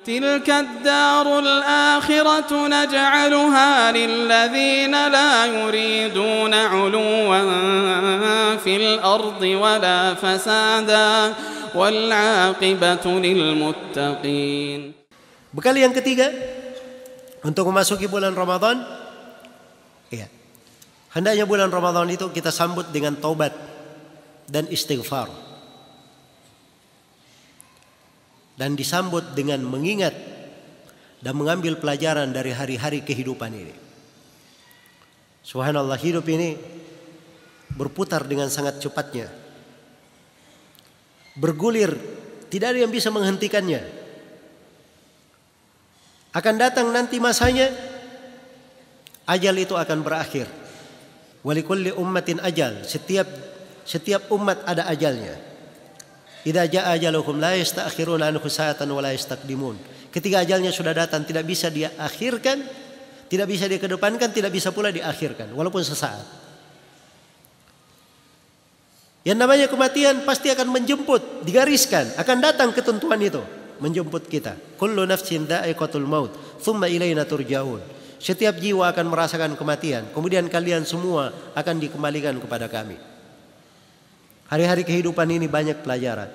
تلك الدار الآخرة نجعلها للذين لا يريدون علوا في الأرض ولا فسادا والعاقبة للمتقين. Bekal yang ketiga untuk memasuki bulan Ramadan, ya, hendaknya bulan Ramadan itu kita sambut dengan taubat dan istighfar, dan disambut dengan mengingat dan mengambil pelajaran dari hari-hari kehidupan ini. Subhanallah, hidup ini berputar dengan sangat cepatnya, bergulir, tidak ada yang bisa menghentikannya. Akan datang nanti masanya, ajal itu akan berakhir. Walikulli ummatin ajal, setiap umat ada ajalnya. Idza jaa ajaluhum la yasta'khiruna anhu sa'atan wa la yastaqdimun. Ketika ajalnya sudah datang, tidak bisa dia akhirkan, tidak bisa dia kedepankan, tidak bisa pula diakhirkan walaupun sesaat. Yang namanya kematian pasti akan menjemput, digariskan, akan datang ketentuan itu menjemput kita. Kullu nafsin dha'iqatul maut, tsumma ilaina turja'un. Setiap jiwa akan merasakan kematian, kemudian kalian semua akan dikembalikan kepada kami. Hari-hari kehidupan ini banyak pelajaran.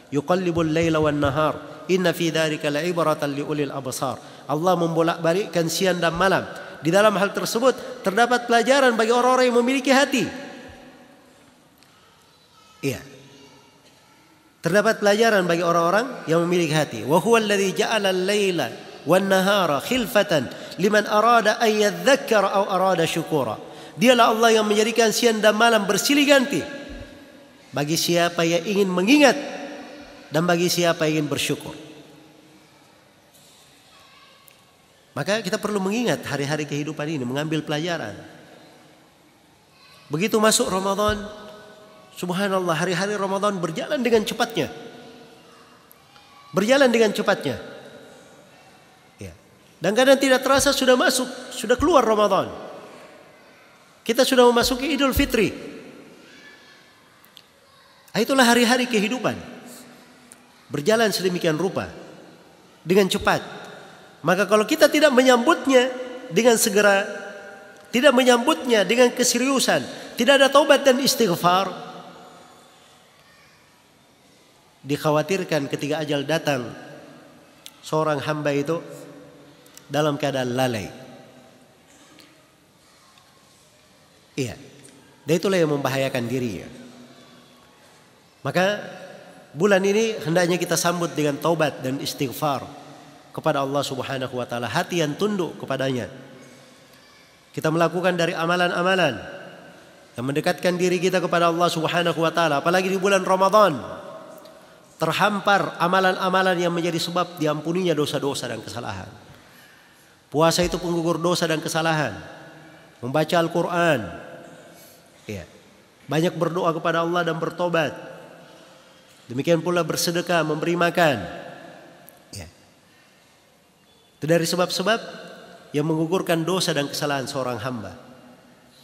Yuqallibul laila wan nahar, inna fi dzalika la'ibratan liulil absar. Allah membolak-balikkan siang dan malam. Di dalam hal tersebut terdapat pelajaran bagi orang-orang yang memiliki hati. Iya. Terdapat pelajaran bagi orang-orang yang memiliki hati. Wa huwal ladzi ja'ala al-laila wan nahara khilfatan liman arada an yadhakkara aw arada syukura. Dialah Allah yang menjadikan siang dan malam bersilih ganti bagi siapa yang ingin mengingat dan bagi siapa yang ingin bersyukur. Maka kita perlu mengingat hari-hari kehidupan ini, mengambil pelajaran. Begitu masuk Ramadan, subhanallah, hari-hari Ramadan berjalan dengan cepatnya. Berjalan dengan cepatnya. Ya. Dan kadang tidak terasa sudah masuk, sudah keluar Ramadan. Kita sudah memasuki Idul Fitri. Itulah hari-hari kehidupan. Berjalan sedemikian rupa, dengan cepat. Maka kalau kita tidak menyambutnya dengan segera, tidak menyambutnya dengan keseriusan, tidak ada taubat dan istighfar, dikhawatirkan ketika ajal datang, seorang hamba itu dalam keadaan lalai. Iya, dan itulah yang membahayakan dirinya. Maka bulan ini hendaknya kita sambut dengan taubat dan istighfar kepada Allah Subhanahu wa taala, hati yang tunduk kepadanya. Kita melakukan dari amalan-amalan yang mendekatkan diri kita kepada Allah Subhanahu wa taala, apalagi di bulan Ramadan. Terhampar amalan-amalan yang menjadi sebab diampuninya dosa-dosa dan kesalahan. Puasa itu penggugur dosa dan kesalahan. Membaca Al-Quran, ya, banyak berdoa kepada Allah dan bertobat. Demikian pula bersedekah, memberi makan, ya. Itu dari sebab-sebab yang menggugurkan dosa dan kesalahan seorang hamba.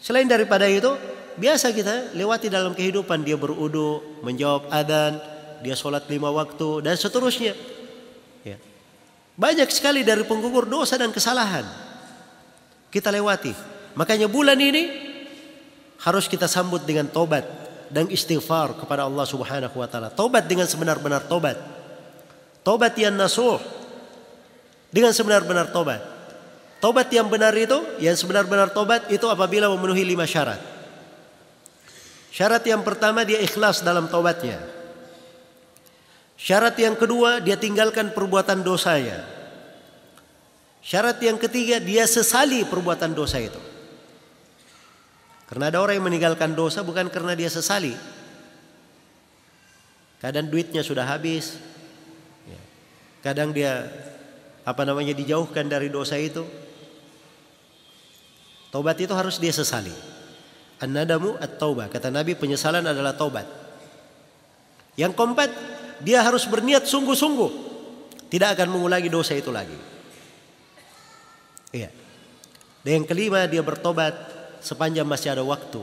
Selain daripada itu, biasa kita lewati dalam kehidupan. Dia berudu, menjawab adzan, dia sholat 5 waktu, dan seterusnya. Ya. Banyak sekali dari penggugur dosa dan kesalahan kita lewati. Makanya bulan ini harus kita sambut dengan tobat dan istighfar kepada Allah Subhanahu wa taala. Tobat dengan sebenar-benar tobat. Tobat yang nasuh, dengan sebenar-benar tobat. Tobat yang benar itu, yang sebenar-benar tobat itu apabila memenuhi 5 syarat. Syarat yang pertama, dia ikhlas dalam tobatnya. Syarat yang kedua, dia tinggalkan perbuatan dosanya. Syarat yang ketiga, dia sesali perbuatan dosa itu. Karena ada orang yang meninggalkan dosa bukan karena dia sesali. Kadang duitnya sudah habis. Kadang dia dijauhkan dari dosa itu. Taubat itu harus dia sesali. An-nadamu at-taubah. Kata Nabi, penyesalan adalah taubat. Yang keempat, dia harus berniat sungguh-sungguh tidak akan mengulangi dosa itu lagi. Iya. Dan yang kelima, dia bertobat sepanjang masih ada waktu.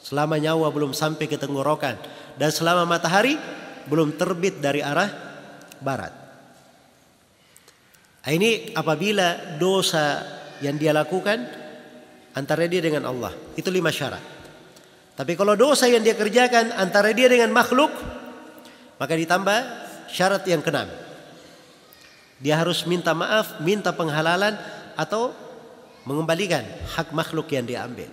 Selama nyawa belum sampai ke tenggorokan dan selama matahari belum terbit dari arah barat. Ini apabila dosa yang dia lakukan antara dia dengan Allah, itu 5 syarat. Tapi kalau dosa yang dia kerjakan antara dia dengan makhluk, maka ditambah syarat yang ke-6. Dia harus minta maaf, minta penghalalan atau mengembalikan hak makhluk yang dia ambil.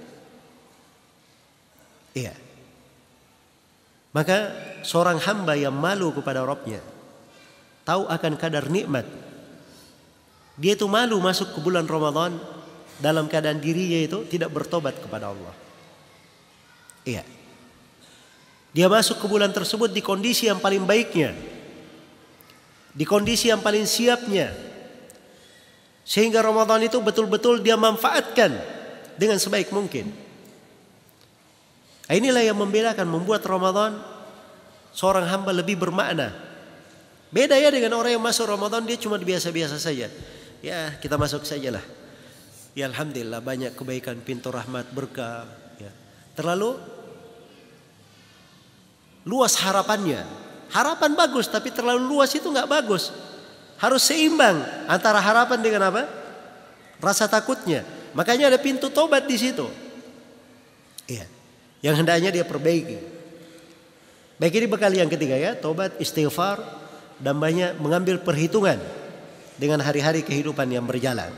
Iya. Maka seorang hamba yang malu kepada Rabbnya, tahu akan kadar nikmat, dia itu malu masuk ke bulan Ramadan dalam keadaan dirinya itu tidak bertobat kepada Allah. Iya. Dia masuk ke bulan tersebut di kondisi yang paling baiknya, di kondisi yang paling siapnya, sehingga Ramadan itu betul-betul dia manfaatkan dengan sebaik mungkin. Inilah yang membedakan, membuat Ramadan seorang hamba lebih bermakna. Beda ya dengan orang yang masuk Ramadan dia cuma biasa-biasa saja. Ya kita masuk sajalah. Ya alhamdulillah banyak kebaikan, pintu rahmat, berkah. Ya. Terlalu luas harapannya. Harapan bagus tapi terlalu luas itu nggak bagus. Harus seimbang antara harapan dengan apa? Rasa takutnya. Makanya ada pintu tobat di situ. Iya. Yang hendaknya dia perbaiki. Baik, ini bekal yang ketiga ya, tobat, istighfar, dan banyak mengambil perhitungan dengan hari-hari kehidupan yang berjalan.